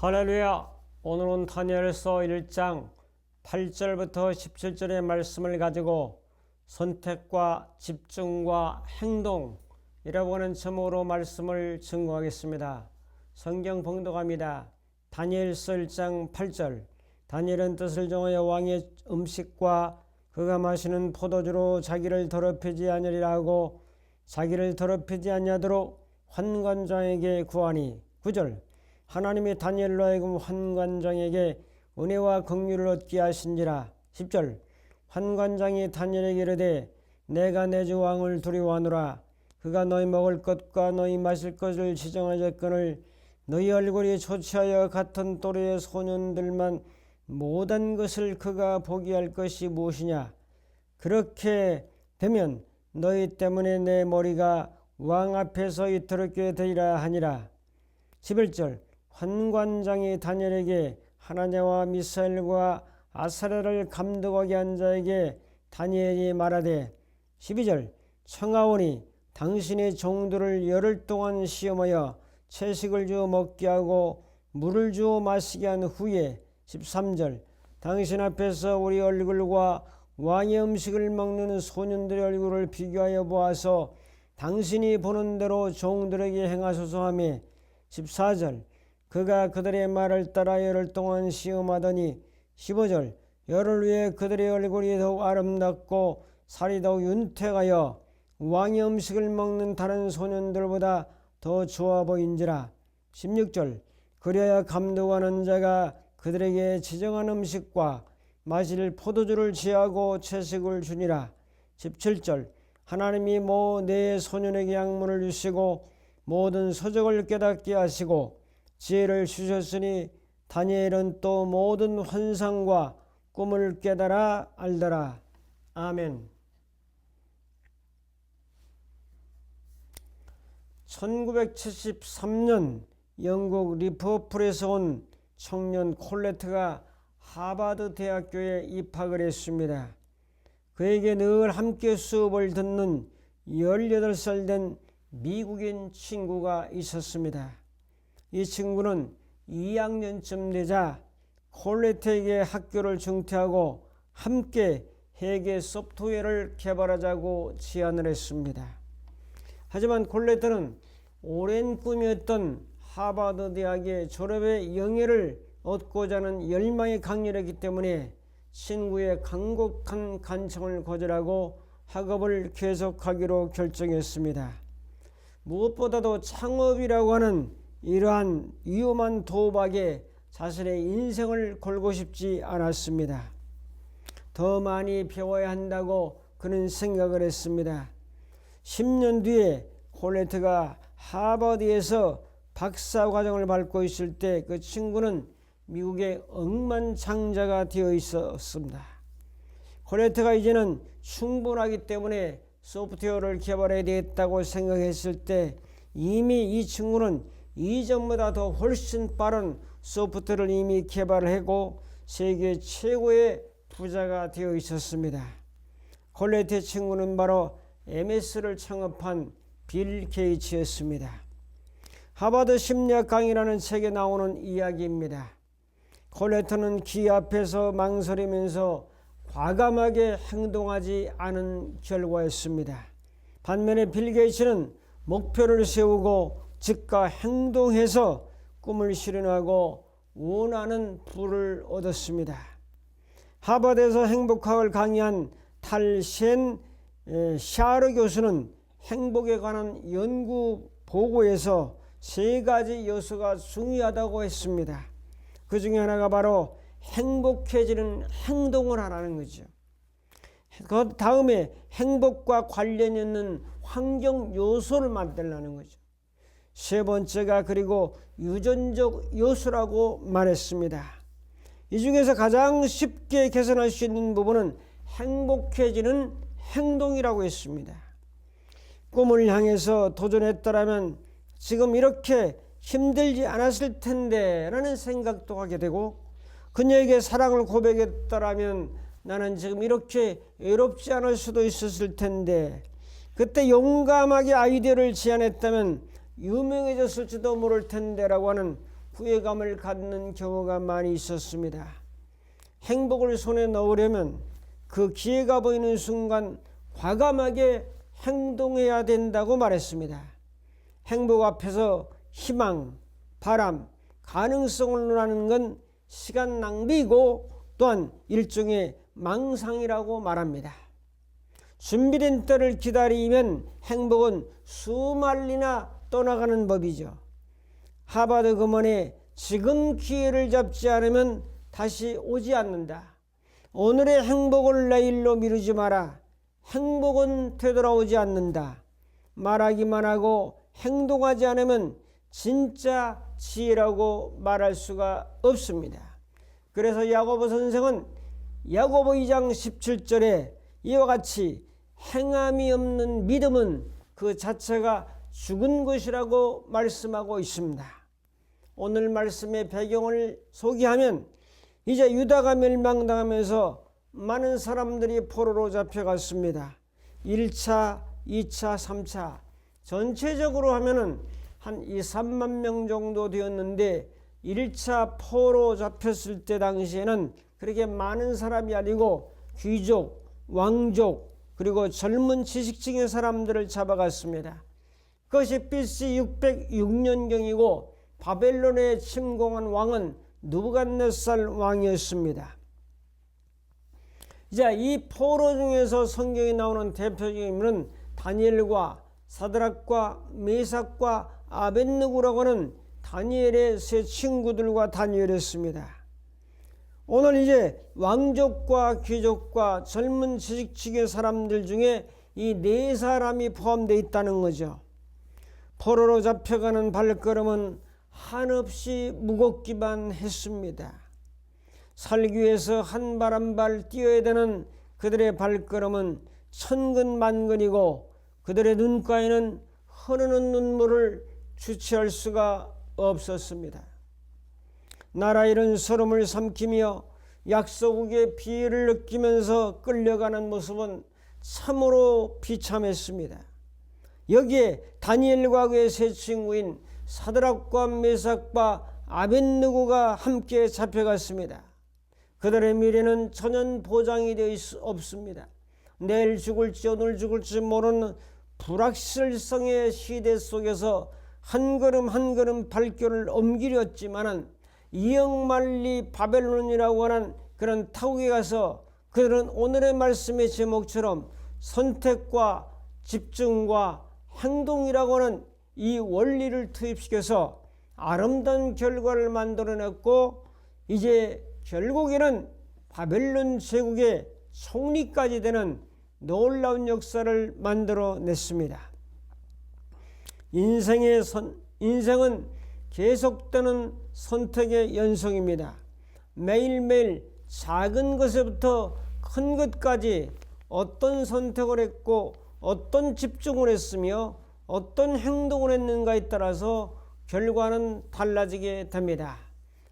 할렐루야! 오늘은 다니엘서 1장 8절부터 17절의 말씀을 가지고 선택과 집중과 행동이라고 하는 제목으로 말씀을 증거하겠습니다. 성경 봉독합니다. 다니엘서 1장 8절. 다니엘은 뜻을 정하여 왕의 음식과 그가 마시는 포도주로 자기를 더럽히지 아니하리라 하고 자기를 더럽히지 아니하도록 환관장에게 구하니. 9절. 하나님이 다니엘로 하여금 환관장에게 은혜와 긍휼을 얻게 하신지라. 10절. 환관장이 다니엘에게 이르되 내가 내 주 왕을 두려워하노라. 그가 너희 먹을 것과 너희 마실 것을 지정하였거늘 너희 얼굴이 초췌하여 같은 또래의 소년들만 못한 것을 그가 보게 할 것이 무엇이냐. 그렇게 되면 너희 때문에 내 머리가 왕 앞에서 이토록 되리라 하니라. 11절. 환관장이 다니엘에게 하나냐와 미사엘과 아사랴를 감독하게 한 자에게 다니엘이 말하되 12절. 청하오니 당신의 종들을 열흘 동안 시험하여 채식을 주어 먹게 하고 물을 주어 마시게 한 후에 13절. 당신 앞에서 우리 얼굴과 왕의 음식을 먹는 소년들의 얼굴을 비교하여 보아서 당신이 보는 대로 종들에게 행하소서 하며 14절. 그가 그들의 말을 따라 열흘 동안 시험하더니 15절. 열흘 후에 그들의 얼굴이 더욱 아름답고 살이 더욱 윤택하여 왕의 음식을 먹는 다른 소년들보다 더 좋아 보인지라. 16절. 그래야 감독하는 자가 그들에게 지정한 음식과 마실 포도주를 취하고 채식을 주니라. 17절. 하나님이 네 소년에게 학문을 주시고 모든 서적을 깨닫게 하시고 지혜를 주셨으니 다니엘은 또 모든 환상과 꿈을 깨달아 알더라. 아멘. 1973년 영국 리버풀에서 온 청년 콜레트가 하버드 대학교에 입학을 했습니다. 그에게 늘 함께 수업을 듣는 18살 된 미국인 친구가 있었습니다. 이 친구는 2학년쯤 되자 콜레트에게 학교를 중퇴하고 함께 회계 소프트웨어를 개발하자고 제안을 했습니다. 하지만 콜레트는 오랜 꿈이었던 하버드 대학의 졸업의 영예를 얻고자 하는 열망이 강렬했기 때문에 친구의 간곡한 간청을 거절하고 학업을 계속하기로 결정했습니다. 무엇보다도 창업이라고 하는 이러한 위험한 도박에 자신의 인생을 걸고 싶지 않았습니다. 더 많이 배워야 한다고 그는 생각을 했습니다. 10년 뒤에 콜레트가 하버드에서 박사과정을 밟고 있을 때 그 친구는 미국의 억만장자가 되어 있었습니다. 콜레트가 이제는 충분하기 때문에 소프트웨어를 개발해야 되겠다고 생각했을 때 이미 이 친구는 이전보다 더 훨씬 빠른 소프트웨어를 이미 개발하고 세계 최고의 부자가 되어 있었습니다. 콜레트의 친구는 바로 MS를 창업한 빌 게이츠였습니다. 하버드 심리학 강의라는 책에 나오는 이야기입니다. 콜레트는 기 앞에서 망설이면서 과감하게 행동하지 않은 결과였습니다. 반면에 빌 게이츠는 목표를 세우고 즉각 행동해서 꿈을 실현하고 원하는 부를 얻었습니다. 하버드에서 행복학을 강의한 탈센 샤르 교수는 행복에 관한 연구 보고에서 3가지 요소가 중요하다고 했습니다. 그 중에 하나가 바로 행복해지는 행동을 하라는 거죠. 그 다음에 행복과 관련 있는 환경 요소를 만들라는 거죠. 세 번째가 그리고 유전적 요소라고 말했습니다. 이 중에서 가장 쉽게 개선할 수 있는 부분은 행복해지는 행동이라고 했습니다. 꿈을 향해서 도전했더라면 지금 이렇게 힘들지 않았을 텐데 라는 생각도 하게 되고, 그녀에게 사랑을 고백했더라면 나는 지금 이렇게 외롭지 않을 수도 있었을 텐데, 그때 용감하게 아이디어를 제안했다면 유명해졌을지도 모를 텐데 라고 하는 후회감을 갖는 경우가 많이 있었습니다. 행복을 손에 넣으려면 그 기회가 보이는 순간 과감하게 행동해야 된다고 말했습니다. 행복 앞에서 희망, 바람, 가능성을 논하는 건 시간 낭비이고 또한 일종의 망상이라고 말합니다. 준비된 때를 기다리면 행복은 수말리나 떠나가는 법이죠. 하버드 금언에 지금 기회를 잡지 않으면 다시 오지 않는다. 오늘의 행복을 내일로 미루지 마라. 행복은 되돌아오지 않는다. 말하기만 하고 행동하지 않으면 진짜 지혜라고 말할 수가 없습니다. 그래서 야고보 선생은 야고보 2장 17절에 이와 같이 행함이 없는 믿음은 그 자체가 죽은 것이라고 말씀하고 있습니다. 오늘 말씀의 배경을 소개하면 이제 유다가 멸망당하면서 많은 사람들이 포로로 잡혀갔습니다. 1차, 2차, 3차 전체적으로 하면은 한 2, 3만 명 정도 되었는데 1차 포로 잡혔을 때 당시에는 그렇게 많은 사람이 아니고 귀족, 왕족 그리고 젊은 지식층의 사람들을 잡아갔습니다. 그것이 BC 606년경이고 바벨론에 침공한 왕은 느부갓네살 왕이었습니다. 이제 이 포로 중에서 성경에 나오는 대표적인 인물은 다니엘과 사드락과 메삭과 아벳느고라고 하는 다니엘의 세 친구들과 다니엘이었습니다. 오늘 이제 왕족과 귀족과 젊은 지식층의 사람들 중에 이 네 사람이 포함되어 있다는 거죠. 포로로 잡혀가는 발걸음은 한없이 무겁기만 했습니다. 살기 위해서 한 발 한 발 뛰어야 되는 그들의 발걸음은 천근만근이고 그들의 눈가에는 흐르는 눈물을 주체할 수가 없었습니다. 나라 잃은 서름을 삼키며 약소국의 비애를 느끼면서 끌려가는 모습은 참으로 비참했습니다. 여기에 다니엘과 그의 세 친구인 사드락과 메삭과 아벳느고가 함께 잡혀갔습니다. 그들의 미래는 전혀 보장이 되어 없습니다. 내일 죽을지 오늘 죽을지 모르는 불확실성의 시대 속에서 한 걸음 한 걸음 발길을 옮기렸지만은 이역만리 바벨론이라고 하는 그런 타국에 가서 그들은 오늘의 말씀의 제목처럼 선택과 집중과 행동이라고 하는 이 원리를 투입시켜서 아름다운 결과를 만들어냈고 이제 결국에는 바벨론 제국의 총리까지 되는 놀라운 역사를 만들어냈습니다. 인생은 계속되는 선택의 연속입니다. 매일매일 작은 것에부터 큰 것까지 어떤 선택을 했고 어떤 집중을 했으며 어떤 행동을 했는가에 따라서 결과는 달라지게 됩니다.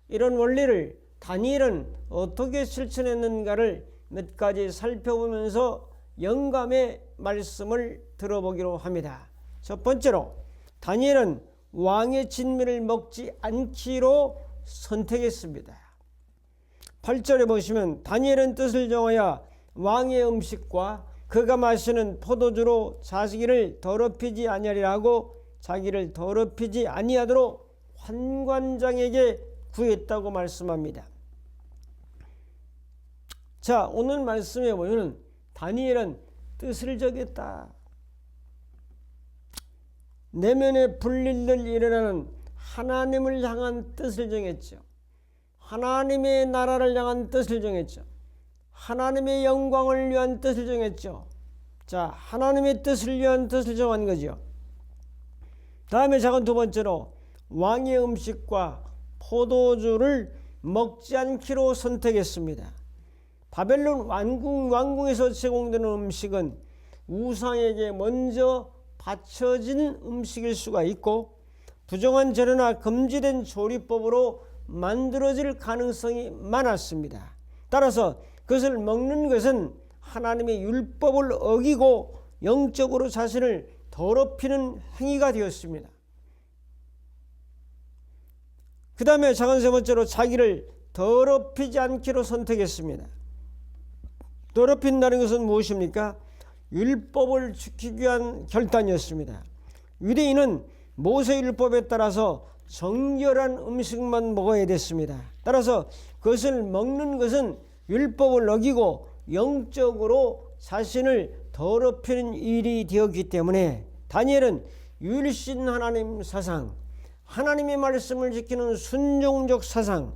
이런 원리를 다니엘은 어떻게 실천했는가를 몇 가지 살펴보면서 영감의 말씀을 들어보기로 합니다. 첫 번째로 다니엘은 왕의 진미를 먹지 않기로 선택했습니다. 8절에 보시면 다니엘은 뜻을 정하여 왕의 음식과 그가 마시는 포도주로 자기를 더럽히지 아니하리라 하고 자기를 더럽히지 아니하도록 환관장에게 구했다고 말씀합니다. 자, 오늘 말씀에 보면 다니엘은 뜻을 정했다. 내면에 불릴들 일어나는 하나님을 향한 뜻을 정했죠. 하나님의 나라를 향한 뜻을 정했죠. 하나님의 영광을 위한 뜻을 정했죠. 자, 하나님의 뜻을 위한 뜻을 정한 거죠. 다음에 작은 두 번째로 왕의 음식과 포도주를 먹지 않기로 선택했습니다. 바벨론 왕궁에서 제공되는 음식은 우상에게 먼저 바쳐진 음식일 수가 있고 부정한 재료나 금지된 조리법으로 만들어질 가능성이 많았습니다. 따라서 그것을 먹는 것은 하나님의 율법을 어기고 영적으로 자신을 더럽히는 행위가 되었습니다. 그 다음에 작은 세 번째로 자기를 더럽히지 않기로 선택했습니다. 더럽힌다는 것은 무엇입니까? 율법을 지키기 위한 결단이었습니다. 유대인은 모세율법에 따라서 정결한 음식만 먹어야 됐습니다. 따라서 그것을 먹는 것은 율법을 어기고 영적으로 자신을 더럽히는 일이 되었기 때문에 다니엘은 율신 하나님 사상, 하나님의 말씀을 지키는 순종적 사상,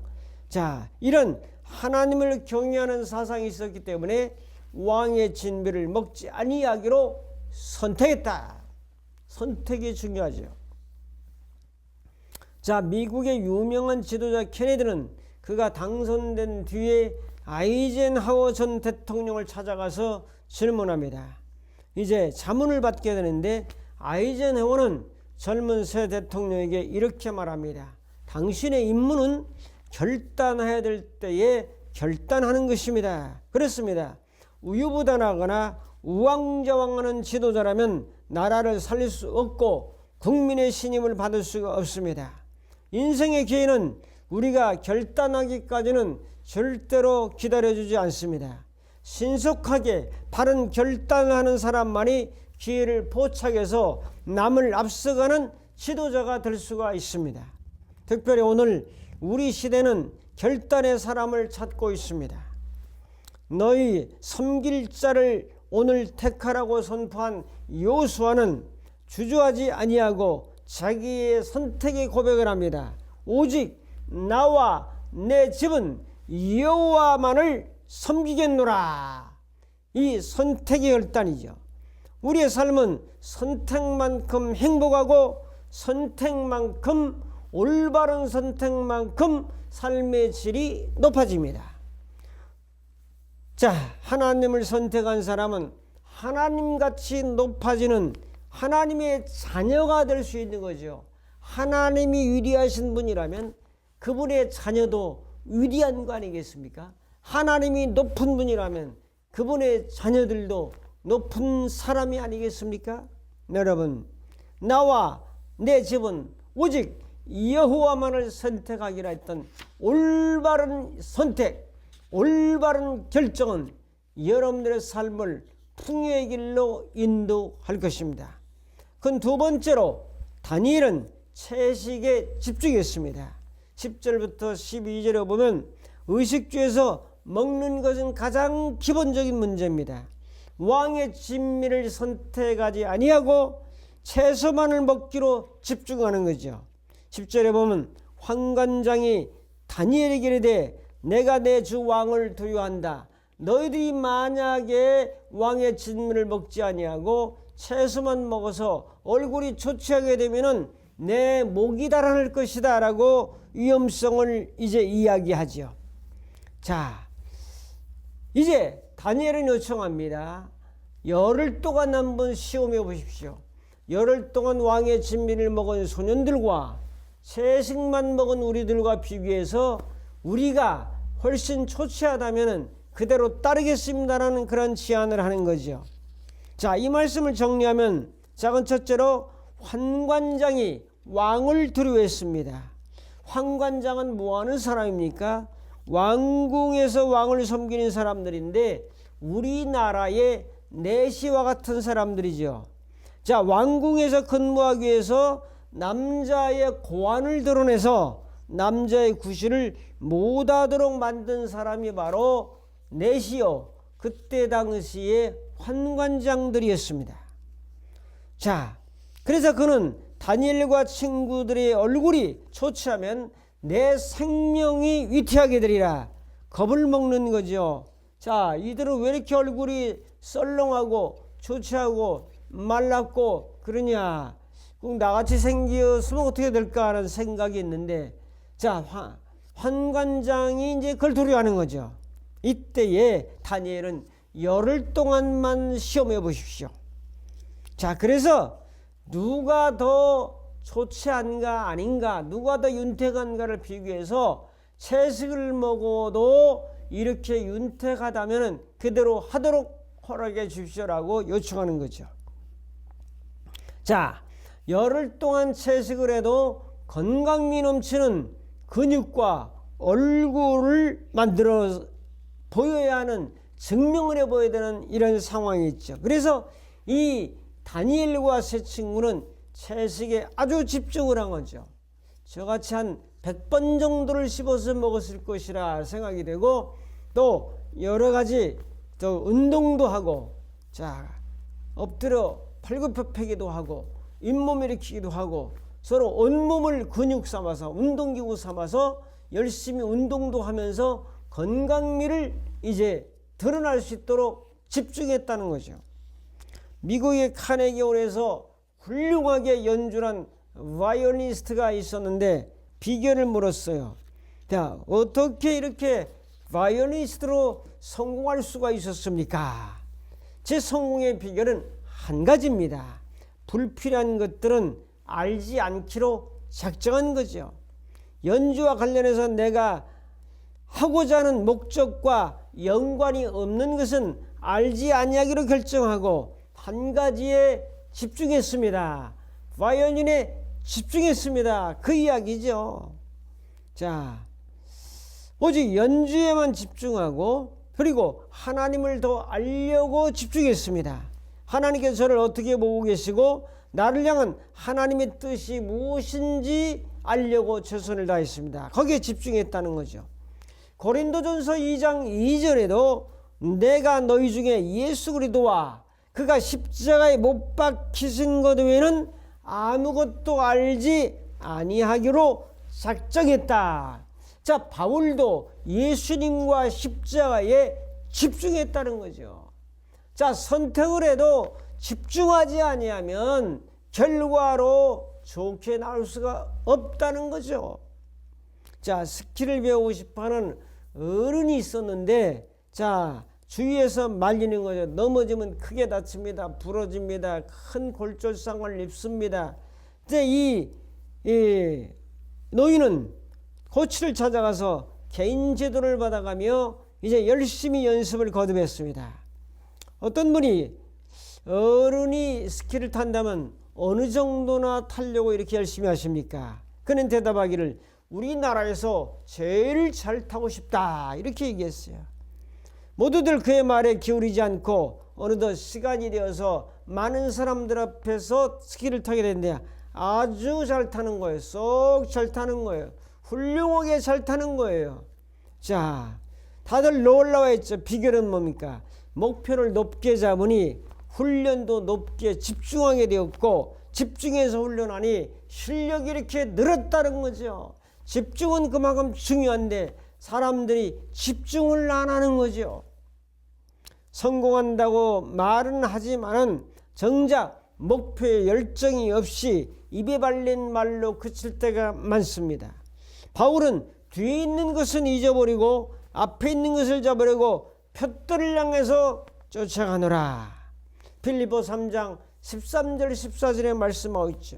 자, 이런 하나님을 경외하는 사상이 있었기 때문에 왕의 진미를 먹지 아니하기로 선택했다. 선택이 중요하죠. 자, 미국의 유명한 지도자 케네디는 그가 당선된 뒤에 아이젠하워 전 대통령을 찾아가서 질문합니다. 이제 자문을 받게 되는데 아이젠하워는 젊은 새 대통령에게 이렇게 말합니다. 당신의 임무는 결단해야 될 때에 결단하는 것입니다. 그렇습니다. 우유부단하거나 우왕좌왕하는 지도자라면 나라를 살릴 수 없고 국민의 신임을 받을 수가 없습니다. 인생의 기회는 우리가 결단하기까지는 절대로 기다려주지 않습니다. 신속하게 바른 결단을 하는 사람만이 기회를 포착해서 남을 앞서가는 지도자가 될 수가 있습니다. 특별히 오늘 우리 시대는 결단의 사람을 찾고 있습니다. 너희 섬길 자를 오늘 택하라고 선포한 요수아는 주저하지 아니하고 자기의 선택의 고백을 합니다. 오직 나와 내 집은 여호와만을 섬기겠노라. 이 선택의 결단이죠. 우리의 삶은 선택만큼 행복하고 선택만큼 올바른 선택만큼 삶의 질이 높아집니다. 자, 하나님을 선택한 사람은 하나님같이 높아지는 하나님의 자녀가 될 수 있는 거죠. 하나님이 위대하신 분이라면 그분의 자녀도 위대한 거 아니겠습니까? 하나님이 높은 분이라면 그분의 자녀들도 높은 사람이 아니겠습니까? 여러분, 나와 내 집은 오직 여호와만을 선택하기로 했던 올바른 선택, 올바른 결정은 여러분들의 삶을 풍요의 길로 인도할 것입니다. 그건 두 번째로 다니엘은 채식에 집중했습니다. 10절부터 12절에 보면 의식주에서 먹는 것은 가장 기본적인 문제입니다. 왕의 진미를 선택하지 아니하고 채소만을 먹기로 집중하는 거죠. 10절에 보면 환관장이 다니엘에게 이르되 내가 내 주 왕을 두려워한다. 너희들이 만약에 왕의 진미를 먹지 아니하고 채소만 먹어서 얼굴이 초췌하게 되면은 내 목이 달아날 것이다 라고 위험성을 이제 이야기하죠. 자, 이제 다니엘은 요청합니다. 열흘 동안 한번 시험해 보십시오. 열흘 동안 왕의 진미를 먹은 소년들과 채식만 먹은 우리들과 비교해서 우리가 훨씬 초췌하다면 그대로 따르겠습니다라는 그런 제안을 하는 거죠. 자, 이 말씀을 정리하면 작은 첫째로 환관장이 왕을 두려워했습니다. 환관장은 뭐하는 사람입니까? 왕궁에서 왕을 섬기는 사람들인데 우리나라의 내시와 같은 사람들이죠. 자, 왕궁에서 근무하기 위해서 남자의 고환을 드러내서 남자의 구실을 못하도록 만든 사람이 바로 내시요, 그때 당시의 환관장들이었습니다. 자, 그래서 그는 다니엘과 친구들의 얼굴이 초췌하면 내 생명이 위태하게 되리라 겁을 먹는 거죠. 자, 이들은 왜 이렇게 얼굴이 썰렁하고 초췌하고 말랐고 그러냐, 꼭 나같이 생겼으면 어떻게 될까 하는 생각이 있는데, 자, 환관장이 이제 그걸 두려워하는 거죠. 이때에 다니엘은 열흘 동안만 시험해 보십시오. 자, 그래서 누가 더 초췌한가 아닌가, 누가 더 윤택한가를 비교해서 채식을 먹어도 이렇게 윤택하다면 그대로 하도록 허락해 주십시오라고 요청하는 거죠. 자, 열흘 동안 채식을 해도 건강미 넘치는 근육과 얼굴을 만들어 보여야 하는, 증명을 해 보여야 되는 이런 상황이 있죠. 그래서 이 다니엘과 세 친구는 채식에 아주 집중을 한 거죠. 저같이 한 100번 정도를 씹어서 먹었을 것이라 생각이 되고, 또 여러 가지 또 운동도 하고, 자, 엎드려 팔굽혀펴기도 하고, 잇몸 일으키기도 하고, 서로 온몸을 근육 삼아서, 운동기구 삼아서 열심히 운동도 하면서 건강미를 이제 드러날 수 있도록 집중했다는 거죠. 미국의 카네기홀에서 훌륭하게 연주한 바이올리니스트가 있었는데 비결을 물었어요. 자, 어떻게 이렇게 바이올리니스트로 성공할 수가 있었습니까? 제 성공의 비결은 한 가지입니다. 불필요한 것들은 알지 않기로 작정한 거죠. 연주와 관련해서 내가 하고자 하는 목적과 연관이 없는 것은 알지 아니하기로 결정하고 한 가지에 집중했습니다. 바이올린에 집중했습니다. 그 이야기죠. 자, 오직 연주에만 집중하고, 그리고 하나님을 더 알려고 집중했습니다. 하나님께서 저를 어떻게 보고 계시고 나를 향한 하나님의 뜻이 무엇인지 알려고 최선을 다했습니다. 거기에 집중했다는 거죠. 고린도전서 2장 2절에도 내가 너희 중에 예수 그리스도와 그가 십자가에 못 박히신 것 외에는 아무것도 알지 아니하기로 작정했다. 자, 바울도 예수님과 십자가에 집중했다는 거죠. 자, 선택을 해도 집중하지 아니하면 결과로 좋게 나올 수가 없다는 거죠. 자, 스키를 배우고 싶어하는 어른이 있었는데, 자, 주위에서 말리는 거죠. 넘어지면 크게 다칩니다. 부러집니다. 큰 골절상을 입습니다. 근데 이 노인은 코치를 찾아가서 개인 제도를 받아가며 이제 열심히 연습을 거듭했습니다. 어떤 분이 어른이 스키를 탄다면 어느 정도나 타려고 이렇게 열심히 하십니까? 그는 대답하기를 우리나라에서 제일 잘 타고 싶다 이렇게 얘기했어요. 모두들 그의 말에 기울이지 않고 어느덧 시간이 되어서 많은 사람들 앞에서 스키를 타게 됐는데 아주 잘 타는 거예요. 쏙 잘 타는 거예요. 훌륭하게 잘 타는 거예요. 자, 다들 놀라워했죠. 비결은 뭡니까? 목표를 높게 잡으니 훈련도 높게 집중하게 되었고, 집중해서 훈련하니 실력이 이렇게 늘었다는 거죠. 집중은 그만큼 중요한데 사람들이 집중을 안 하는 거죠. 성공한다고 말은 하지만은 정작 목표에 열정이 없이 입에 발린 말로 그칠 때가 많습니다. 바울은 뒤에 있는 것은 잊어버리고 앞에 있는 것을 잡으려고 표들을 향해서 쫓아가노라. 빌립보 3장 13절 14절에 말씀하고 있죠.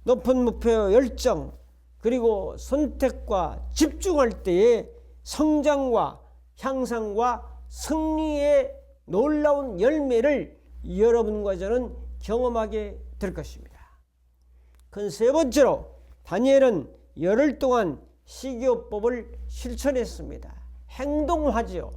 높은 목표와 열정 그리고 선택과 집중할 때에 성장과 향상과 승리의 놀라운 열매를 여러분과 저는 경험하게 될 것입니다. 그 세 번째로 다니엘은 열흘 동안 시기요법을 실천했습니다. 행동하지요.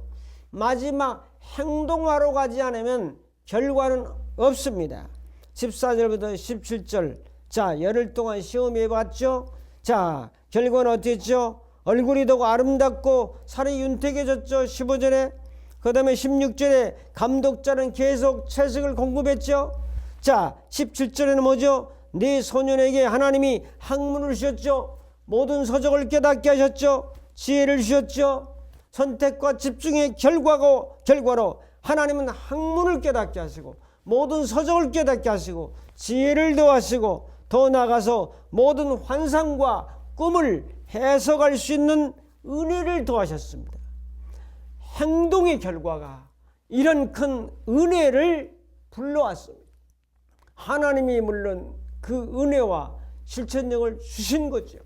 마지막 행동하러 가지 않으면 결과는 없습니다. 14절부터 17절. 자, 열흘 동안 시험해 봤죠. 자, 결과는 어떻게 했죠? 얼굴이 더욱 아름답고 살이 윤택해졌죠. 15절에. 그 다음에 16절에 감독자는 계속 채식을 공급했죠. 자, 17절에는 뭐죠? 네 소년에게 하나님이 학문을 주셨죠. 모든 서적을 깨닫게 하셨죠. 지혜를 주셨죠. 선택과 집중의 결과로 하나님은 학문을 깨닫게 하시고 모든 서적을 깨닫게 하시고 지혜를 더하시고 더 나아가서 모든 환상과 꿈을 해석할 수 있는 은혜를 더하셨습니다. 행동의 결과가 이런 큰 은혜를 불러왔습니다. 하나님이 물론 그 은혜와 실천력을 주신 거죠.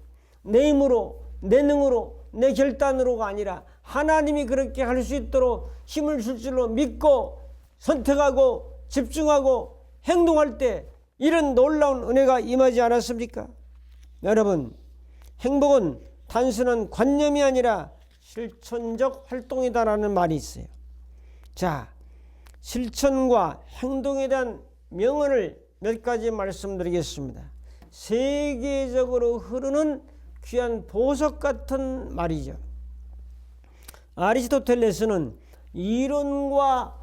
내 힘으로, 내 능으로, 내 결단으로가 아니라 하나님이 그렇게 할 수 있도록 힘을 줄 줄로 믿고 선택하고 집중하고 행동할 때 이런 놀라운 은혜가 임하지 않았습니까? 여러분, 행복은 단순한 관념이 아니라 실천적 활동이다라는 말이 있어요. 자, 실천과 행동에 대한 명언을 몇 가지 말씀드리겠습니다. 세계적으로 흐르는 귀한 보석 같은 말이죠. 아리스토텔레스는 이론과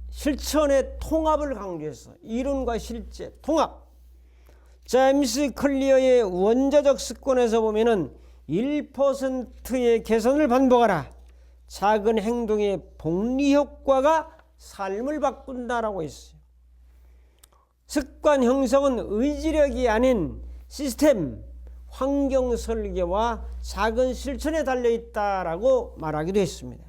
실천의 통합을 강조했어. 이론과 실제 통합. 제임스 클리어의 원자적 습관에서 보면은 1%의 개선을 반복하라. 작은 행동의 복리 효과가 삶을 바꾼다라고 했어요. 습관 형성은 의지력이 아닌 시스템, 환경 설계와 작은 실천에 달려있다라고 말하기도 했습니다.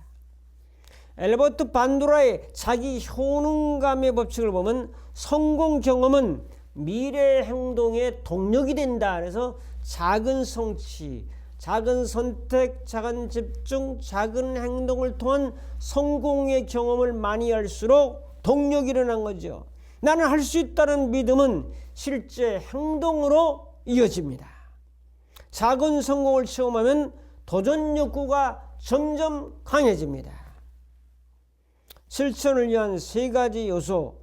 엘버트 반도라의 자기 효능감의 법칙을 보면 성공 경험은 미래 행동의 동력이 된다. 그래서 작은 성취, 작은 선택, 작은 집중, 작은 행동을 통한 성공의 경험을 많이 할수록 동력이 일어난 거죠. 나는 할 수 있다는 믿음은 실제 행동으로 이어집니다. 작은 성공을 체험하면 도전 욕구가 점점 강해집니다. 실천을 위한 세 가지 요소.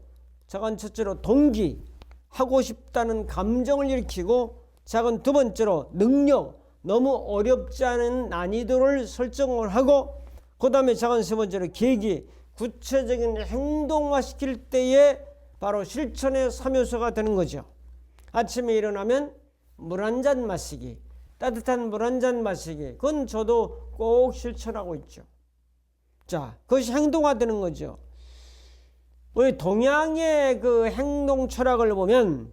작은 첫째로 동기, 하고 싶다는 감정을 일으키고, 작은 두 번째로 능력, 너무 어렵지 않은 난이도를 설정을 하고, 그 다음에 작은 세 번째로 계기, 구체적인 행동화시킬 때에 바로 실천의 3요소가 되는 거죠. 아침에 일어나면 물 한 잔 마시기, 따뜻한 물 한 잔 마시기, 그건 저도 꼭 실천하고 있죠. 자, 그것이 행동화되는 거죠. 우리 동양의 그 행동 철학을 보면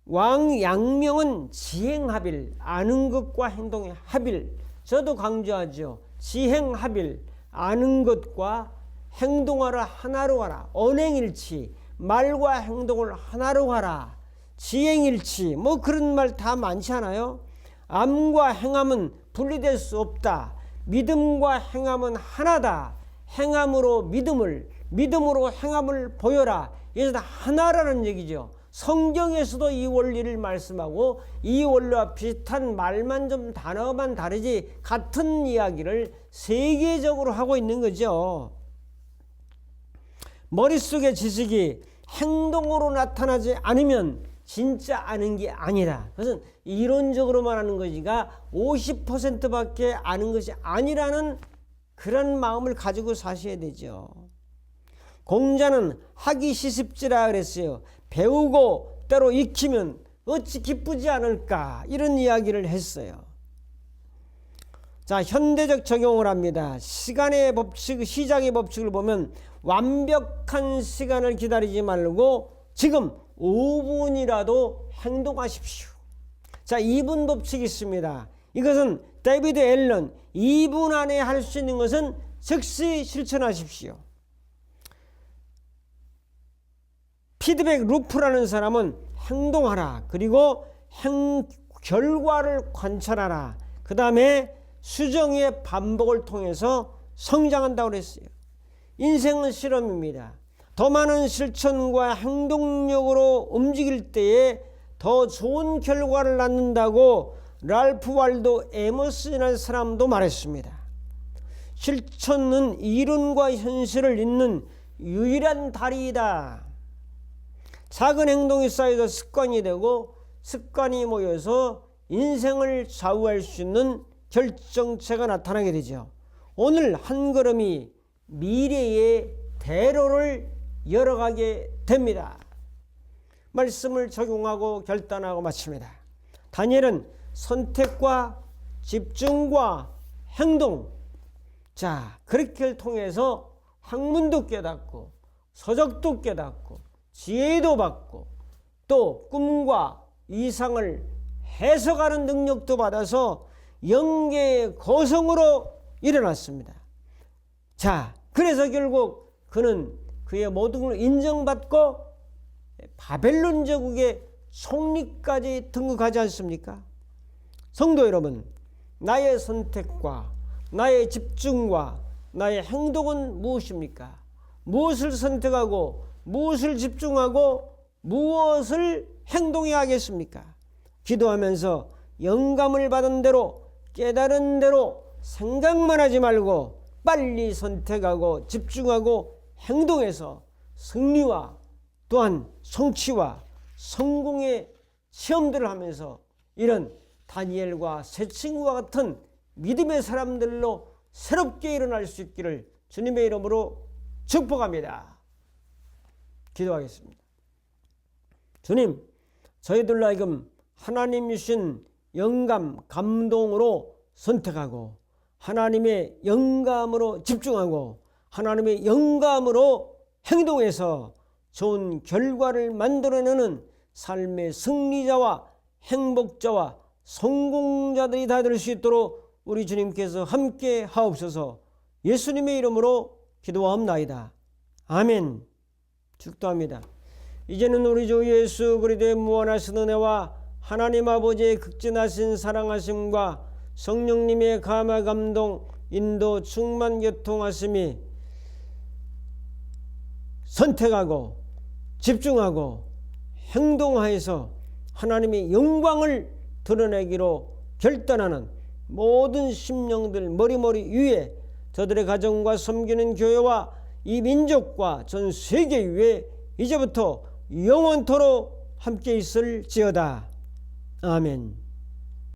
왕양명은 지행합일, 아는 것과 행동의 합일. 저도 강조하죠. 지행합일, 아는 것과 행동하라 하나로 하라. 언행일치, 말과 행동을 하나로 하라. 지행일치, 뭐 그런 말 다 많지 않아요? 암과 행함은 분리될 수 없다. 믿음과 행함은 하나다. 행함으로 믿음을, 믿음으로 행함을 보여라. 이게 다 하나라는 얘기죠. 성경에서도 이 원리를 말씀하고 이 원리와 비슷한 말만 좀 단어만 다르지 같은 이야기를 세계적으로 하고 있는 거죠. 머릿속의 지식이 행동으로 나타나지 않으면 진짜 아는 게 아니다. 그것은 이론적으로만 아는 것이가 50%밖에 아는 것이 아니라는 그런 마음을 가지고 사셔야 되죠. 공자는 하기 시습지라 그랬어요. 배우고 때로 익히면 어찌 기쁘지 않을까, 이런 이야기를 했어요. 자, 현대적 적용을 합니다. 시간의 법칙, 시작의 법칙을 보면 완벽한 시간을 기다리지 말고 지금 5분이라도 행동하십시오. 자, 2분 법칙이 있습니다. 이것은 데이비드 앨런, 2분 안에 할 수 있는 것은 즉시 실천하십시오. 피드백 루프라는 사람은 행동하라, 그리고 결과를 관찰하라, 그 다음에 수정의 반복을 통해서 성장한다고 그랬어요. 인생은 실험입니다. 더 많은 실천과 행동력으로 움직일 때에 더 좋은 결과를 낳는다고 랄프 waldo 에머슨이라는 사람도 말했습니다. 실천은 이론과 현실을 잇는 유일한 다리이다. 작은 행동이 쌓여서 습관이 되고, 습관이 모여서 인생을 좌우할 수 있는 결정체가 나타나게 되죠. 오늘 한 걸음이 미래의 대로를 열어가게 됩니다. 말씀을 적용하고 결단하고 마칩니다. 다니엘은 선택과 집중과 행동, 자, 그렇게 통해서 학문도 깨닫고 서적도 깨닫고 지혜도 받고 또 꿈과 이상을 해석하는 능력도 받아서 영계의 거성으로 일어났습니다. 자, 그래서 결국 그는 그의 모든 걸 인정받고 바벨론 제국의 총리까지 등극하지 않습니까? 성도 여러분, 나의 선택과 나의 집중과 나의 행동은 무엇입니까? 무엇을 선택하고 무엇을 집중하고 무엇을 행동해야 하겠습니까? 기도하면서 영감을 받은 대로 깨달은 대로 생각만 하지 말고 빨리 선택하고 집중하고 행동해서 승리와 또한 성취와 성공의 시험들을 하면서 이런 다니엘과 세 친구와 같은 믿음의 사람들로 새롭게 일어날 수 있기를 주님의 이름으로 축복합니다. 기도하겠습니다. 주님, 저희들로 하여금 하나님 주신 영감, 감동으로 선택하고 하나님의 영감으로 집중하고 하나님의 영감으로 행동해서 좋은 결과를 만들어내는 삶의 승리자와 행복자와 성공자들이 다 될 수 있도록 우리 주님께서 함께 하옵소서. 예수님의 이름으로 기도하옵나이다. 아멘. 축도합니다. 이제는 우리 주 예수 그리스도의 무한하신 은혜와 하나님 아버지의 극진하신 사랑하심과 성령님의 감화 감동 인도 충만 교통하심이 선택하고 집중하고 행동하여서 하나님의 영광을 드러내기로 결단하는 모든 심령들 머리머리 위에 저들의 가정과 섬기는 교회와 이 민족과 전 세계 위에 이제부터 영원토록 함께 있을지어다. 아멘.